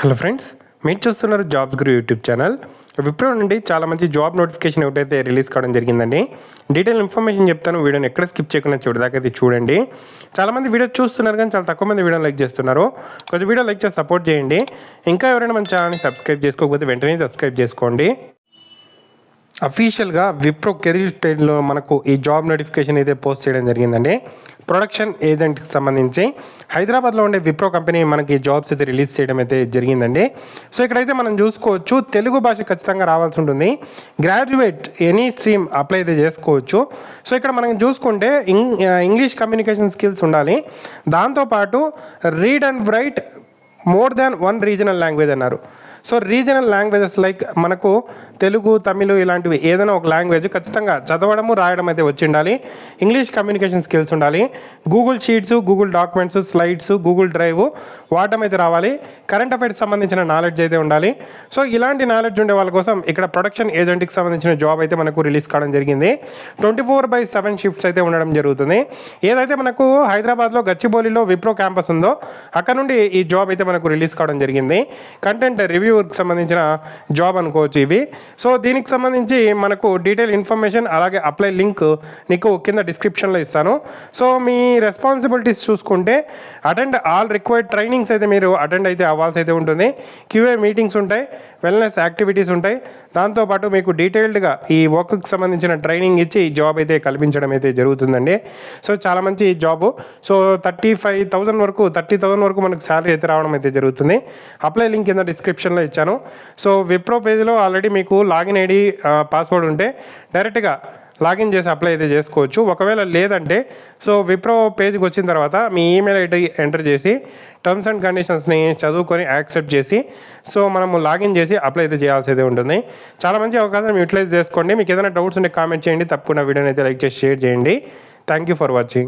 Hello friends, మీరు చూస్తున్నారు jobs గురు YouTube channel. Wipro నుండి చాలా మంచి జాబ్ నోటిఫికేషన్ ఒకటైతే రిలీజ్ కావడం జరిగిందండి. డీటెయిల్ ఇన్ఫర్మేషన్ చెప్తాను, వీడియోని ఎక్కడ స్కిప్ చేయకుండా చూడదాకైతే చూడండి. చాలామంది వీడియో చూస్తున్నారు కానీ చాలా తక్కువ మంది వీడియో లైక్ చేస్తున్నారు. కొంచెం వీడియో లైక్ చేసి సపోర్ట్ చేయండి. ఇంకా ఎవరైనా మన ఛానల్ని సబ్స్క్రైబ్ చేసుకోకపోతే వెంటనే సబ్స్క్రైబ్ చేసుకోండి. అఫీషియల్గా విప్రో కెరీర్ స్టైల్లో మనకు ఈ జాబ్ నోటిఫికేషన్ అయితే పోస్ట్ చేయడం జరిగిందండి. ప్రొడక్షన్ ఏజెంట్కి సంబంధించి హైదరాబాద్లో ఉండే విప్రో కంపెనీ మనకి జాబ్స్ అయితే రిలీజ్ చేయడం అయితే జరిగిందండి. సో ఇక్కడైతే మనం చూసుకోవచ్చు, తెలుగు భాష ఖచ్చితంగా రావాల్సి ఉంటుంది. గ్రాడ్యుయేట్ ఎనీ స్ట్రీమ్ అప్లై అయితే చేసుకోవచ్చు. సో ఇక్కడ మనం చూసుకుంటే ఇంగ్లీష్ కమ్యూనికేషన్ స్కిల్స్ ఉండాలి. దాంతోపాటు read and right more than one regional language అన్నారు. సో రీజనల్ లాంగ్వేజెస్ లైక్ మనకు తెలుగు, తమిళ్ ఇలాంటివి ఏదైనా ఒక లాంగ్వేజ్ ఖచ్చితంగా చదవడము, రాయడం అయితే వచ్చి ఉండాలి. ఇంగ్లీష్ కమ్యూనికేషన్ స్కిల్స్ ఉండాలి. Google sheets, Google documents, slides, Google drive వాడడం అయితే రావాలి. కరెంట్ అఫైర్స్ సంబంధించిన నాలెడ్జ్ అయితే ఉండాలి. సో ఇలాంటి నాలెడ్జ్ ఉండే వాళ్ళ కోసం ఇక్కడ ప్రొడక్షన్ ఏజెంట్కి సంబంధించిన జాబ్ అయితే మనకు రిలీజ్ కావడం జరిగింది. 24/7 షిఫ్ట్స్ అయితే ఉండడం జరుగుతుంది. ఏదైతే మనకు హైదరాబాద్లో గచ్చిబౌలిలో విప్రో క్యాంపస్ ఉందో అక్కడ నుండి ఈ జాబ్ అయితే మనకు రిలీజ్ కావడం జరిగింది. కంటెంట్ రివ్యూకి సంబంధించిన జాబ్ అనుకోవచ్చు ఇవి. సో దీనికి సంబంధించి మనకు డీటెయిల్ ఇన్ఫర్మేషన్ అలాగే అప్లై లింక్ నీకు కింద డిస్క్రిప్షన్లో ఇస్తాను. సో మీ రెస్పాన్సిబిలిటీస్ చూసుకుంటే అటెండ్ ఆల్ రిక్వైర్డ్ ట్రైనింగ్స్ అయితే మీరు అటెండ్ అయితే అవ్వాల్సి అయితే ఉంటుంది. క్యూఏ మీటింగ్స్ ఉంటాయి, వెల్నెస్ యాక్టివిటీస్ ఉంటాయి. దాంతోపాటు మీకు డీటెయిల్డ్గా ఈ వర్క్కి సంబంధించిన ట్రైనింగ్ ఇచ్చి ఈ జాబ్ అయితే కల్పించడం అయితే జరుగుతుందండి. సో చాలా మంచి జాబు. సో 30,000 వరకు మనకు శాలరీ అయితే రావడం అయితే జరుగుతుంది. అప్లై లింక్ కింద డిస్క్రిప్షన్లో ఇచ్చాను. సో విప్రో పేజ్లో ఆల్రెడీ మీకు లాగిన్ ఐడి, పాస్వర్డ్ ఉంటే డైరెక్ట్గా లాగిన్ చేసి అప్లై అయితే చేసుకోవచ్చు. ఒకవేళ లేదంటే సో విప్రో పేజ్కి వచ్చిన తర్వాత మీ ఈమెయిల్ ఐడి ఎంటర్ చేసి టర్మ్స్ అండ్ కండిషన్స్ని చదువుకొని యాక్సెప్ట్ చేసి సో మనము లాగిన్ చేసి అప్లై అయితే చేయాల్సి అయితే ఉంటుంది. చాలా మంచి అవకాశం యూటిలైజ్ చేసుకోండి. మీకు ఏదైనా డౌట్స్ ఉంటే కామెంట్ చేయండి. తప్పకుండా వీడియోని అయితే లైక్ చేసి షేర్ చేయండి. Thank you for watching.